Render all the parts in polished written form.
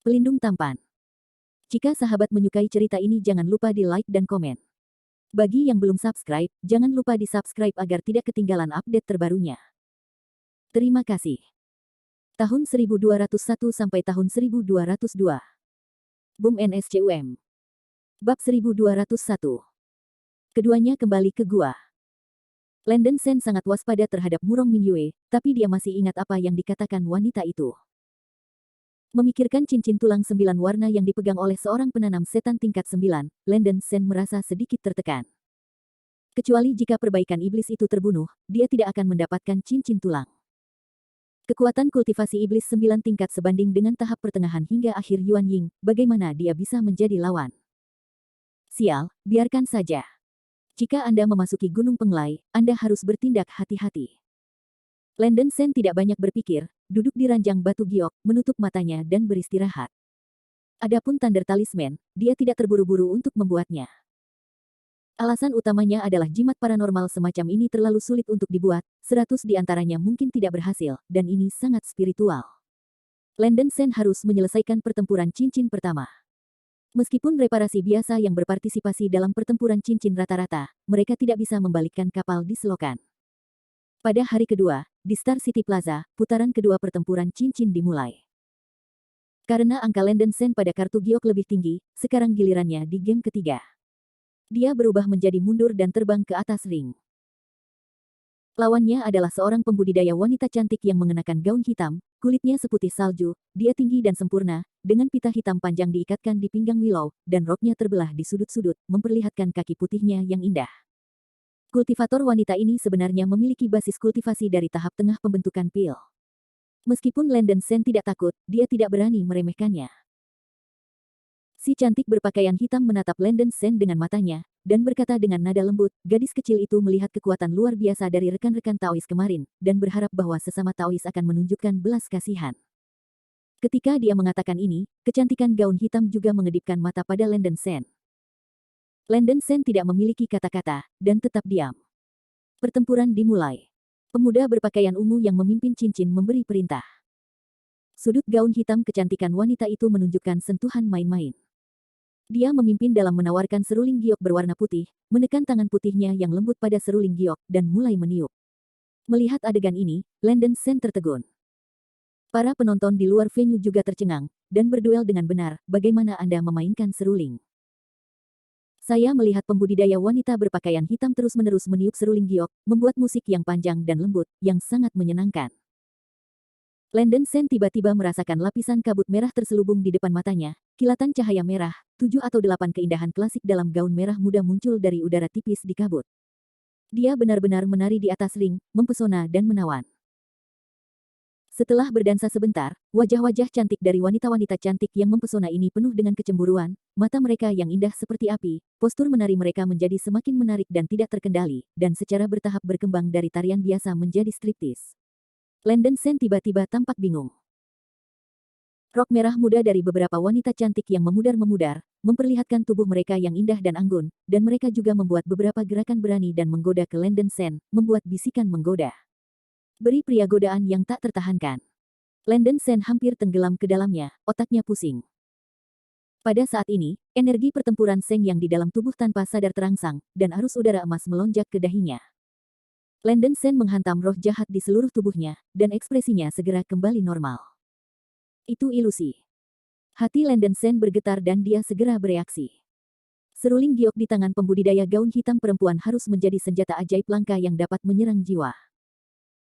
Pelindung tampan. Jika sahabat menyukai cerita ini jangan lupa di like dan komen. Bagi yang belum subscribe, jangan lupa di subscribe agar tidak ketinggalan update terbarunya. Terima kasih. Tahun 1201 sampai tahun 1202. Boom NSCUM. Bab 1201. Keduanya kembali ke gua. Landen Sen sangat waspada terhadap Murong Minyue, tapi dia masih ingat apa yang dikatakan wanita itu. Memikirkan cincin tulang 9 warna yang dipegang oleh seorang penanam setan tingkat 9, Landen Sen merasa sedikit tertekan. Kecuali jika perbaikan iblis itu terbunuh, dia tidak akan mendapatkan cincin tulang. Kekuatan kultivasi iblis 9 tingkat sebanding dengan tahap pertengahan hingga akhir Yuan Ying, bagaimana dia bisa menjadi lawan? Sial, biarkan saja. Jika Anda memasuki Gunung Penglai, Anda harus bertindak hati-hati. Landen Sen tidak banyak berpikir, duduk di ranjang batu giok, menutup matanya dan beristirahat. Adapun Thunder Talisman, dia tidak terburu-buru untuk membuatnya. Alasan utamanya adalah jimat paranormal semacam ini terlalu sulit untuk dibuat, 100 di antaranya mungkin tidak berhasil, dan ini sangat spiritual. Landen Sen harus menyelesaikan pertempuran cincin pertama. Meskipun reparasi biasa yang berpartisipasi dalam pertempuran cincin rata-rata, mereka tidak bisa membalikkan kapal di selokan. Pada hari kedua, di Star City Plaza, putaran kedua pertempuran cincin dimulai. Karena angka Landen Sen pada kartu giok lebih tinggi, sekarang gilirannya di game ketiga. Dia berubah menjadi mundur dan terbang ke atas ring. Lawannya adalah seorang pembudidaya wanita cantik yang mengenakan gaun hitam, kulitnya seputih salju, dia tinggi dan sempurna, dengan pita hitam panjang diikatkan di pinggang Willow, dan roknya terbelah di sudut-sudut, memperlihatkan kaki putihnya yang indah. Kultivator wanita ini sebenarnya memiliki basis kultivasi dari tahap tengah pembentukan pil. Meskipun Landen Sen tidak takut, dia tidak berani meremehkannya. Si cantik berpakaian hitam menatap Landen Sen dengan matanya, dan berkata dengan nada lembut, gadis kecil itu melihat kekuatan luar biasa dari rekan-rekan Taois kemarin, dan berharap bahwa sesama Taois akan menunjukkan belas kasihan. Ketika dia mengatakan ini, kecantikan gaun hitam juga mengedipkan mata pada Landen Sen. Landen Sen tidak memiliki kata-kata, dan tetap diam. Pertempuran dimulai. Pemuda berpakaian ungu yang memimpin cincin memberi perintah. Sudut gaun hitam kecantikan wanita itu menunjukkan sentuhan main-main. Dia memimpin dalam menawarkan seruling giok berwarna putih, menekan tangan putihnya yang lembut pada seruling giok, dan mulai meniup. Melihat adegan ini, Landen Sen tertegun. Para penonton di luar venue juga tercengang, dan berduel dengan benar, bagaimana Anda memainkan seruling? Saya melihat pembudidaya wanita berpakaian hitam terus-menerus meniup seruling giok, membuat musik yang panjang dan lembut, yang sangat menyenangkan. Landen Sen tiba-tiba merasakan lapisan kabut merah terselubung di depan matanya, kilatan cahaya merah, 7 atau 8 keindahan klasik dalam gaun merah muda muncul dari udara tipis di kabut. Dia benar-benar menari di atas ring, mempesona dan menawan. Setelah berdansa sebentar, wajah-wajah cantik dari wanita-wanita cantik yang mempesona ini penuh dengan kecemburuan, mata mereka yang indah seperti api, postur menari mereka menjadi semakin menarik dan tidak terkendali, dan secara bertahap berkembang dari tarian biasa menjadi striptease. Landen Sen tiba-tiba tampak bingung. Rok merah muda dari beberapa wanita cantik yang memudar-memudar, memperlihatkan tubuh mereka yang indah dan anggun, dan mereka juga membuat beberapa gerakan berani dan menggoda ke Landen Sen, membuat bisikan menggoda. Beri pria godaan yang tak tertahankan. Landen Sen hampir tenggelam ke dalamnya, otaknya pusing. Pada saat ini, energi pertempuran Seng yang di dalam tubuh tanpa sadar terangsang, dan arus udara emas melonjak ke dahinya. Landen Sen menghantam roh jahat di seluruh tubuhnya, dan ekspresinya segera kembali normal. Itu ilusi. Hati Landen Sen bergetar dan dia segera bereaksi. Seruling giok di tangan pembudidaya gaun hitam perempuan harus menjadi senjata ajaib langka yang dapat menyerang jiwa.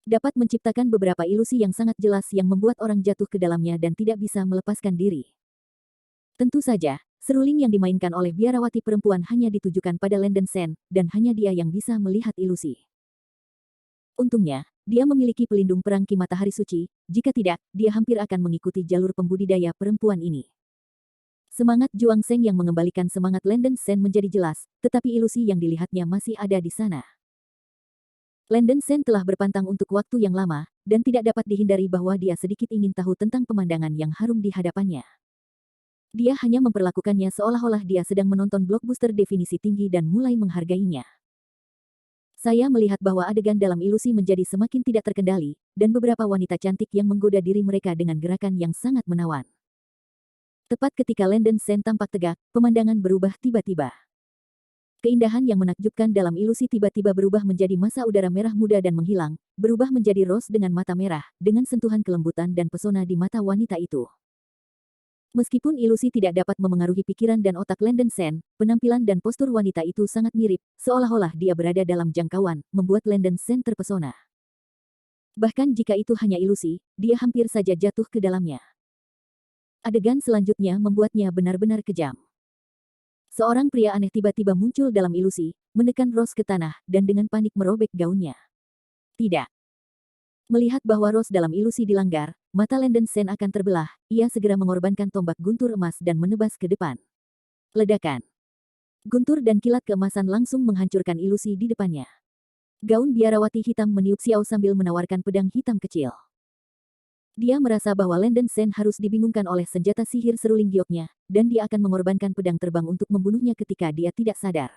Dapat menciptakan beberapa ilusi yang sangat jelas yang membuat orang jatuh ke dalamnya dan tidak bisa melepaskan diri. Tentu saja, seruling yang dimainkan oleh biarawati perempuan hanya ditujukan pada Landen Sen, dan hanya dia yang bisa melihat ilusi. Untungnya, dia memiliki pelindung perang Ki Matahari Suci, jika tidak, dia hampir akan mengikuti jalur pembudidaya perempuan ini. Semangat Juang Seng yang mengembalikan semangat Landen Sen menjadi jelas, tetapi ilusi yang dilihatnya masih ada di sana. Landen Sen telah berpantang untuk waktu yang lama, dan tidak dapat dihindari bahwa dia sedikit ingin tahu tentang pemandangan yang harum di hadapannya. Dia hanya memperlakukannya seolah-olah dia sedang menonton blockbuster definisi tinggi dan mulai menghargainya. Saya melihat bahwa adegan dalam ilusi menjadi semakin tidak terkendali, dan beberapa wanita cantik yang menggoda diri mereka dengan gerakan yang sangat menawan. Tepat ketika Landen Sen tampak tegak, pemandangan berubah tiba-tiba. Keindahan yang menakjubkan dalam ilusi tiba-tiba berubah menjadi masa udara merah muda dan menghilang, berubah menjadi Rose dengan mata merah, dengan sentuhan kelembutan dan pesona di mata wanita itu. Meskipun ilusi tidak dapat memengaruhi pikiran dan otak Landen Sen, penampilan dan postur wanita itu sangat mirip, seolah-olah dia berada dalam jangkauan, membuat Landen Sen terpesona. Bahkan jika itu hanya ilusi, dia hampir saja jatuh ke dalamnya. Adegan selanjutnya membuatnya benar-benar kejam. Seorang pria aneh tiba-tiba muncul dalam ilusi, menekan Rose ke tanah, dan dengan panik merobek gaunnya. Tidak. Melihat bahwa Rose dalam ilusi dilanggar, mata Landen Sen akan terbelah, ia segera mengorbankan tombak guntur emas dan menebas ke depan. Ledakan. Guntur dan kilat keemasan langsung menghancurkan ilusi di depannya. Gaun biarawati hitam meniup Xiao sambil menawarkan pedang hitam kecil. Dia merasa bahwa Landen Sen harus dibingungkan oleh senjata sihir seruling gioknya, dan dia akan mengorbankan pedang terbang untuk membunuhnya ketika dia tidak sadar.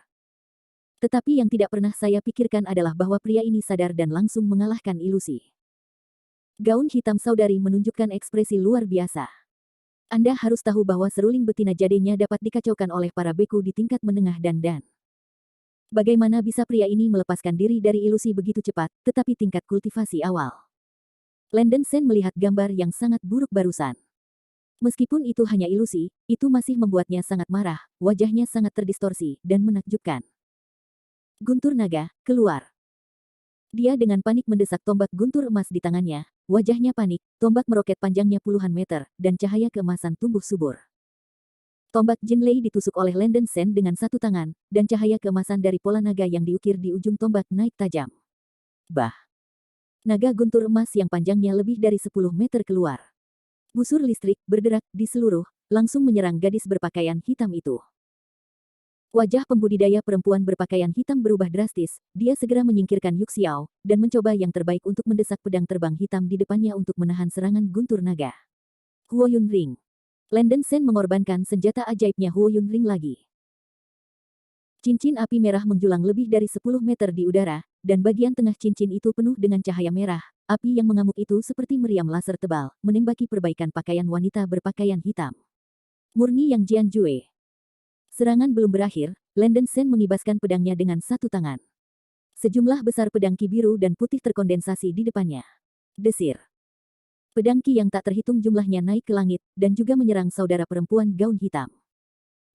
Tetapi yang tidak pernah saya pikirkan adalah bahwa pria ini sadar dan langsung mengalahkan ilusi. Gaun hitam saudari menunjukkan ekspresi luar biasa. Anda harus tahu bahwa seruling betina jadenya dapat dikacaukan oleh para beku di tingkat menengah dan. Bagaimana bisa pria ini melepaskan diri dari ilusi begitu cepat, tetapi tingkat kultivasi awal. Landen Sen melihat gambar yang sangat buruk barusan. Meskipun itu hanya ilusi, itu masih membuatnya sangat marah, wajahnya sangat terdistorsi, dan menakjubkan. Guntur naga, keluar. Dia dengan panik mendesak tombak guntur emas di tangannya, wajahnya panik, tombak meroket panjangnya puluhan meter, dan cahaya keemasan tumbuh subur. Tombak Jinlei ditusuk oleh Landen Sen dengan satu tangan, dan cahaya keemasan dari pola naga yang diukir di ujung tombak naik tajam. Bah! Naga guntur emas yang panjangnya lebih dari 10 meter keluar. Busur listrik berderak di seluruh, langsung menyerang gadis berpakaian hitam itu. Wajah pembudidaya perempuan berpakaian hitam berubah drastis, dia segera menyingkirkan Yu Xiao, dan mencoba yang terbaik untuk mendesak pedang terbang hitam di depannya untuk menahan serangan guntur naga. Huoyun Ring. Landen Sen mengorbankan senjata ajaibnya Huoyun Ring lagi. Cincin api merah menjulang lebih dari 10 meter di udara, dan bagian tengah cincin itu penuh dengan cahaya merah. Api yang mengamuk itu seperti meriam laser tebal, menembaki perbaikan pakaian wanita berpakaian hitam. Murni yang Jian Jue. Serangan belum berakhir, Landen Sen mengibaskan pedangnya dengan satu tangan. Sejumlah besar pedang ki biru dan putih terkondensasi di depannya. Desir. Pedang ki yang tak terhitung jumlahnya naik ke langit, dan juga menyerang saudara perempuan gaun hitam.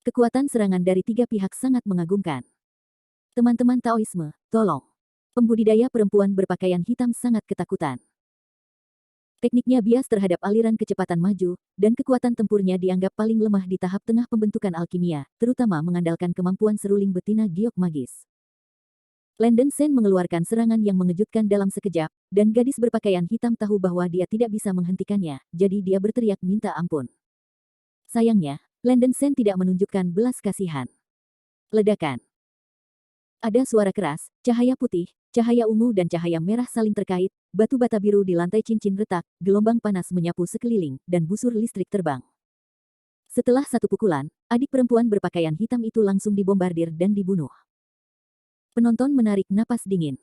Kekuatan serangan dari tiga pihak sangat mengagumkan. Teman-teman Taoisme, tolong. Pembudidaya perempuan berpakaian hitam sangat ketakutan. Tekniknya bias terhadap aliran kecepatan maju, dan kekuatan tempurnya dianggap paling lemah di tahap tengah pembentukan alkimia, terutama mengandalkan kemampuan seruling betina giok magis. Landen Sen mengeluarkan serangan yang mengejutkan dalam sekejap, dan gadis berpakaian hitam tahu bahwa dia tidak bisa menghentikannya, jadi dia berteriak minta ampun. Sayangnya, Landen Sen tidak menunjukkan belas kasihan. Ledakan. Ada suara keras, cahaya putih, cahaya ungu dan cahaya merah saling terkait, batu bata biru di lantai cincin retak, gelombang panas menyapu sekeliling, dan busur listrik terbang. Setelah satu pukulan, adik perempuan berpakaian hitam itu langsung dibombardir dan dibunuh. Penonton menarik napas dingin.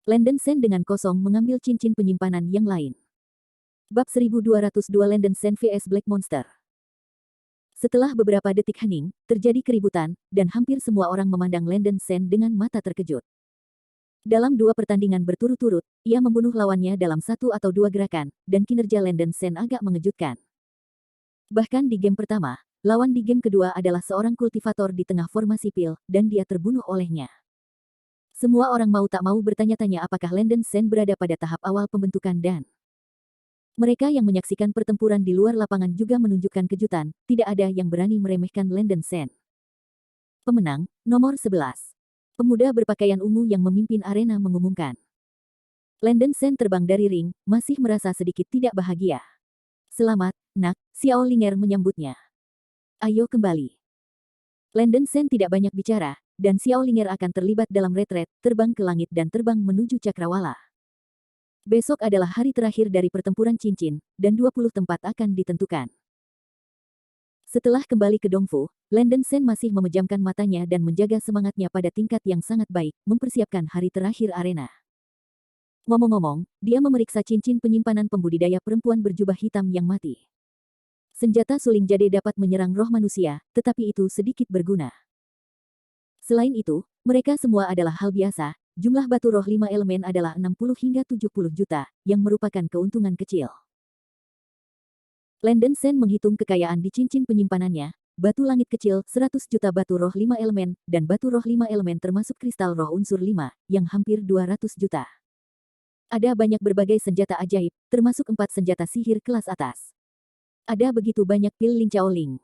Landen Sen dengan kosong mengambil cincin penyimpanan yang lain. Bab 1202 Landen Sen vs Black Monster. Setelah beberapa detik hening, terjadi keributan, dan hampir semua orang memandang Landen Sen dengan mata terkejut. Dalam dua pertandingan berturut-turut, ia membunuh lawannya dalam satu atau dua gerakan, dan kinerja Landen Sen agak mengejutkan. Bahkan di game pertama, lawan di game kedua adalah seorang kultivator di tengah formasi pil, dan dia terbunuh olehnya. Semua orang mau tak mau bertanya-tanya apakah Landen Sen berada pada tahap awal pembentukan dan mereka yang menyaksikan pertempuran di luar lapangan juga menunjukkan kejutan, tidak ada yang berani meremehkan Landen Sen. Pemenang, nomor 11. Pemuda berpakaian ungu yang memimpin arena mengumumkan. Landen Sen terbang dari ring, masih merasa sedikit tidak bahagia. Selamat, nak, Xiao Linger menyambutnya. Ayo kembali. Landen Sen tidak banyak bicara, dan Xiao Linger akan terlibat dalam retret, terbang ke langit dan terbang menuju cakrawala. Besok adalah hari terakhir dari pertempuran cincin, dan 20 tempat akan ditentukan. Setelah kembali ke Dongfu, Landen Sen masih memejamkan matanya dan menjaga semangatnya pada tingkat yang sangat baik, mempersiapkan hari terakhir arena. Ngomong-ngomong, dia memeriksa cincin penyimpanan pembudidaya perempuan berjubah hitam yang mati. Senjata suling jade dapat menyerang roh manusia, tetapi itu sedikit berguna. Selain itu, mereka semua adalah hal biasa. Jumlah batu roh 5 elemen adalah 60 hingga 70 juta, yang merupakan keuntungan kecil. Landen Sen menghitung kekayaan di cincin penyimpanannya, batu langit kecil 100 juta batu roh 5 elemen, dan batu roh 5 elemen termasuk kristal roh unsur 5, yang hampir 200 juta. Ada banyak berbagai senjata ajaib, termasuk 4 senjata sihir kelas atas. Ada begitu banyak pil Lin Chao Ling.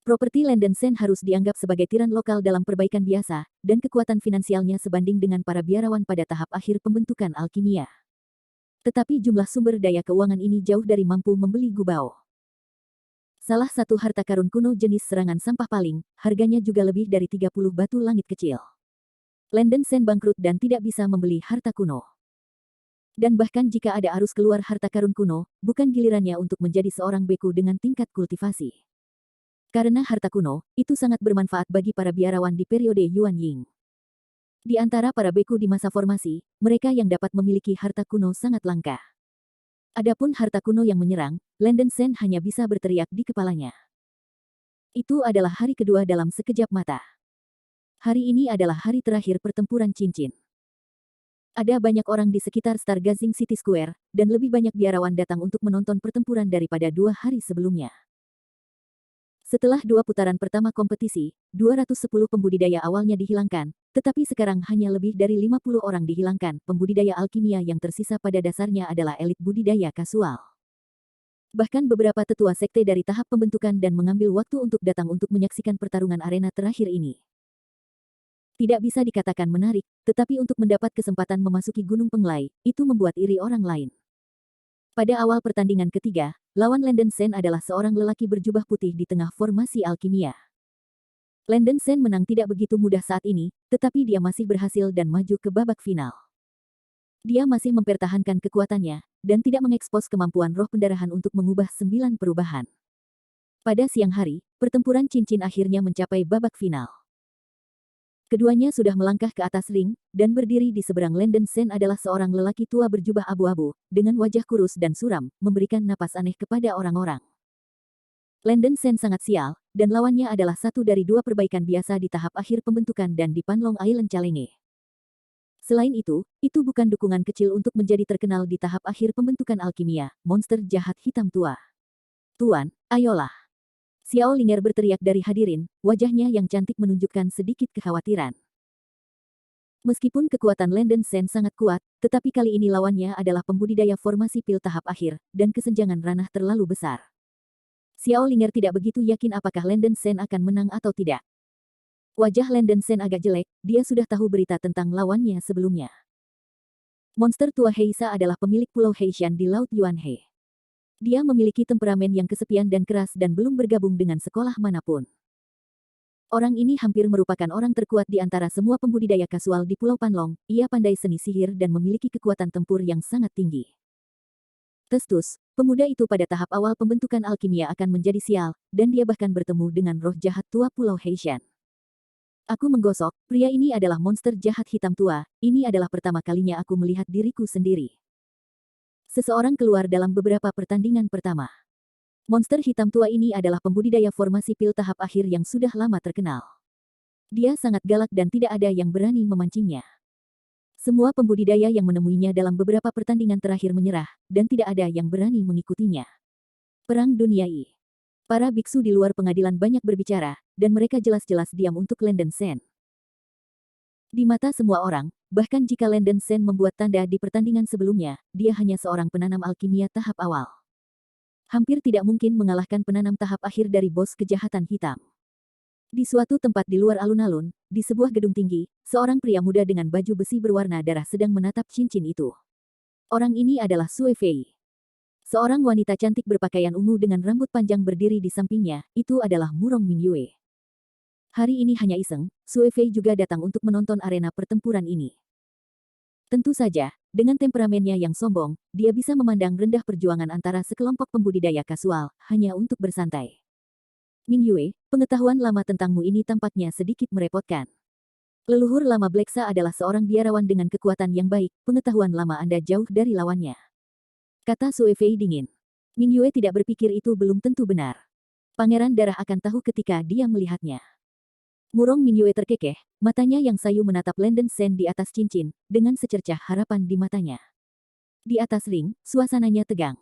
Properti Landen Sen harus dianggap sebagai tiran lokal dalam perbaikan biasa, dan kekuatan finansialnya sebanding dengan para biarawan pada tahap akhir pembentukan alkimia. Tetapi jumlah sumber daya keuangan ini jauh dari mampu membeli Gubao. Salah satu harta karun kuno jenis serangan sampah paling, harganya juga lebih dari 30 batu langit kecil. Landen Sen bangkrut dan tidak bisa membeli harta kuno. Dan bahkan jika ada arus keluar harta karun kuno, bukan gilirannya untuk menjadi seorang beku dengan tingkat kultivasi. Karena harta kuno, itu sangat bermanfaat bagi para biarawan di periode Yuan Ying. Di antara para beku di masa formasi, mereka yang dapat memiliki harta kuno sangat langka. Adapun harta kuno yang menyerang, Landen Sen hanya bisa berteriak di kepalanya. Itu adalah hari kedua dalam sekejap mata. Hari ini adalah hari terakhir pertempuran cincin. Ada banyak orang di sekitar Stargazing City Square, dan lebih banyak biarawan datang untuk menonton pertempuran daripada 2 hari sebelumnya. Setelah 2 putaran pertama kompetisi, 210 pembudidaya awalnya dihilangkan, tetapi sekarang hanya lebih dari 50 orang dihilangkan. Pembudidaya alkimia yang tersisa pada dasarnya adalah elit budidaya kasual. Bahkan beberapa tetua sekte dari tahap pembentukan dan mengambil waktu untuk datang untuk menyaksikan pertarungan arena terakhir ini. Tidak bisa dikatakan menarik, tetapi untuk mendapat kesempatan memasuki Gunung Penglai, itu membuat iri orang lain. Pada awal pertandingan ketiga, lawan Landen Sen adalah seorang lelaki berjubah putih di tengah formasi alkimia. Landen Sen menang tidak begitu mudah saat ini, tetapi dia masih berhasil dan maju ke babak final. Dia masih mempertahankan kekuatannya, dan tidak mengekspos kemampuan roh pendarahan untuk mengubah 9 perubahan. Pada siang hari, pertempuran cincin akhirnya mencapai babak final. Keduanya sudah melangkah ke atas ring, dan berdiri di seberang Landen Sen adalah seorang lelaki tua berjubah abu-abu, dengan wajah kurus dan suram, memberikan napas aneh kepada orang-orang. Landen Sen sangat sial, dan lawannya adalah satu dari 2 perbaikan biasa di tahap akhir pembentukan dan di Panlong Island Calenge. Selain itu bukan dukungan kecil untuk menjadi terkenal di tahap akhir pembentukan alkimia, monster jahat hitam tua. Tuan, ayolah. Xiao Linger berteriak dari hadirin, wajahnya yang cantik menunjukkan sedikit kekhawatiran. Meskipun kekuatan Landen Sen sangat kuat, tetapi kali ini lawannya adalah pembudidaya formasi pil tahap akhir, dan kesenjangan ranah terlalu besar. Xiao Linger tidak begitu yakin apakah Landen Sen akan menang atau tidak. Wajah Landen Sen agak jelek, dia sudah tahu berita tentang lawannya sebelumnya. Monster tua Heisa adalah pemilik Pulau Heishan di Laut Yuanhe. Dia memiliki temperamen yang kesepian dan keras dan belum bergabung dengan sekolah manapun. Orang ini hampir merupakan orang terkuat di antara semua pembudidaya kasual di Pulau Panlong. Ia pandai seni sihir dan memiliki kekuatan tempur yang sangat tinggi. Testus, pemuda itu pada tahap awal pembentukan alkimia akan menjadi sial, dan dia bahkan bertemu dengan roh jahat tua Pulau Heishan. Aku menggosok, pria ini adalah monster jahat hitam tua, ini adalah pertama kalinya aku melihat diriku sendiri. Seseorang keluar dalam beberapa pertandingan pertama. Monster hitam tua ini adalah pembudidaya formasi pil tahap akhir yang sudah lama terkenal. Dia sangat galak dan tidak ada yang berani memancingnya. Semua pembudidaya yang menemuinya dalam beberapa pertandingan terakhir menyerah, dan tidak ada yang berani mengikutinya. Perang Duniai. Para biksu di luar pengadilan banyak berbicara, dan mereka jelas-jelas diam untuk Landen Sen. Di mata semua orang, bahkan jika Landen Sen membuat tanda di pertandingan sebelumnya, dia hanya seorang penanam alkimia tahap awal. Hampir tidak mungkin mengalahkan penanam tahap akhir dari bos kejahatan hitam. Di suatu tempat di luar alun-alun, di sebuah gedung tinggi, seorang pria muda dengan baju besi berwarna darah sedang menatap cincin itu. Orang ini adalah Sue Fei. Seorang wanita cantik berpakaian ungu dengan rambut panjang berdiri di sampingnya, itu adalah Murong Mingyue. Hari ini hanya iseng, Sue Fei juga datang untuk menonton arena pertempuran ini. Tentu saja, dengan temperamennya yang sombong, dia bisa memandang rendah perjuangan antara sekelompok pembudidaya kasual, hanya untuk bersantai. Mingyue, pengetahuan lama tentangmu ini tampaknya sedikit merepotkan. Leluhur lama Blacksa adalah seorang biarawan dengan kekuatan yang baik, pengetahuan lama Anda jauh dari lawannya. Kata Sue Fei dingin. Min Yue tidak berpikir itu belum tentu benar. Pangeran Darah akan tahu ketika dia melihatnya. Murong Min Yue terkekeh, matanya yang sayu menatap Landen Sen di atas cincin, dengan secercah harapan di matanya. Di atas ring, suasananya tegang.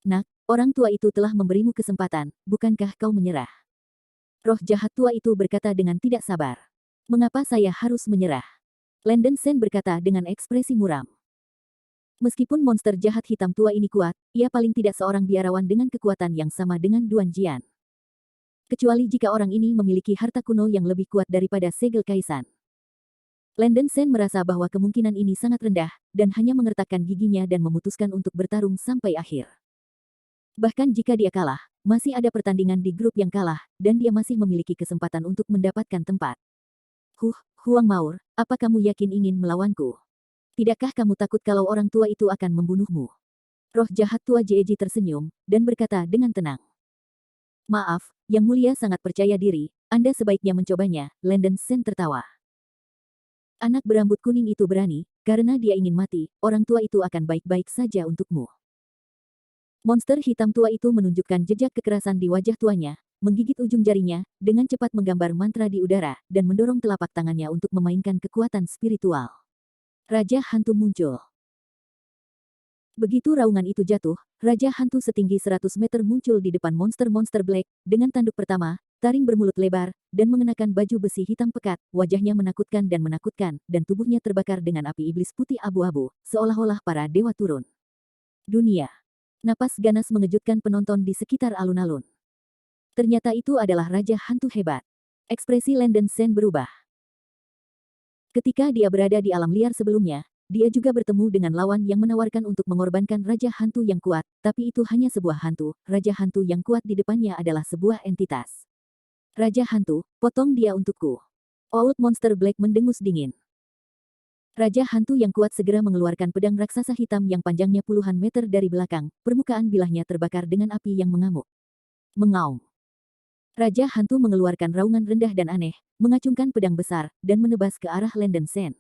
Nak, orang tua itu telah memberimu kesempatan, bukankah kau menyerah? Roh jahat tua itu berkata dengan tidak sabar. Mengapa saya harus menyerah? Landen Sen berkata dengan ekspresi muram. Meskipun monster jahat hitam tua ini kuat, ia paling tidak seorang biarawan dengan kekuatan yang sama dengan Duan Jian. Kecuali jika orang ini memiliki harta kuno yang lebih kuat daripada segel kaisan. Landen Sen merasa bahwa kemungkinan ini sangat rendah, dan hanya mengertakkan giginya dan memutuskan untuk bertarung sampai akhir. Bahkan jika dia kalah, masih ada pertandingan di grup yang kalah, dan dia masih memiliki kesempatan untuk mendapatkan tempat. Huang Maur, apa kamu yakin ingin melawanku? Tidakkah kamu takut kalau orang tua itu akan membunuhmu? Roh jahat tua Jeji tersenyum, dan berkata dengan tenang. Maaf, Yang Mulia sangat percaya diri, Anda sebaiknya mencobanya, Landen Sen tertawa. Anak berambut kuning itu berani, karena dia ingin mati, orang tua itu akan baik-baik saja untukmu. Monster hitam tua itu menunjukkan jejak kekerasan di wajah tuanya, menggigit ujung jarinya, dengan cepat menggambar mantra di udara, dan mendorong telapak tangannya untuk memainkan kekuatan spiritual. Raja Hantu muncul. Begitu raungan itu jatuh, Raja Hantu setinggi 100 meter muncul di depan monster-monster Black, dengan tanduk pertama, taring bermulut lebar, dan mengenakan baju besi hitam pekat, wajahnya menakutkan, dan tubuhnya terbakar dengan api iblis putih abu-abu, seolah-olah para dewa turun. Dunia. Napas ganas mengejutkan penonton di sekitar alun-alun. Ternyata itu adalah Raja Hantu hebat. Ekspresi Landen Sen berubah. Ketika dia berada di alam liar sebelumnya, dia juga bertemu dengan lawan yang menawarkan untuk mengorbankan Raja Hantu yang kuat, tapi itu hanya sebuah hantu, Raja Hantu yang kuat di depannya adalah sebuah entitas. Raja Hantu, potong dia untukku. Old Monster Black mendengus dingin. Raja Hantu yang kuat segera mengeluarkan pedang raksasa hitam yang panjangnya puluhan meter dari belakang, permukaan bilahnya terbakar dengan api yang mengamuk. Mengaum. Raja Hantu mengeluarkan raungan rendah dan aneh, mengacungkan pedang besar, dan menebas ke arah Landen Sen.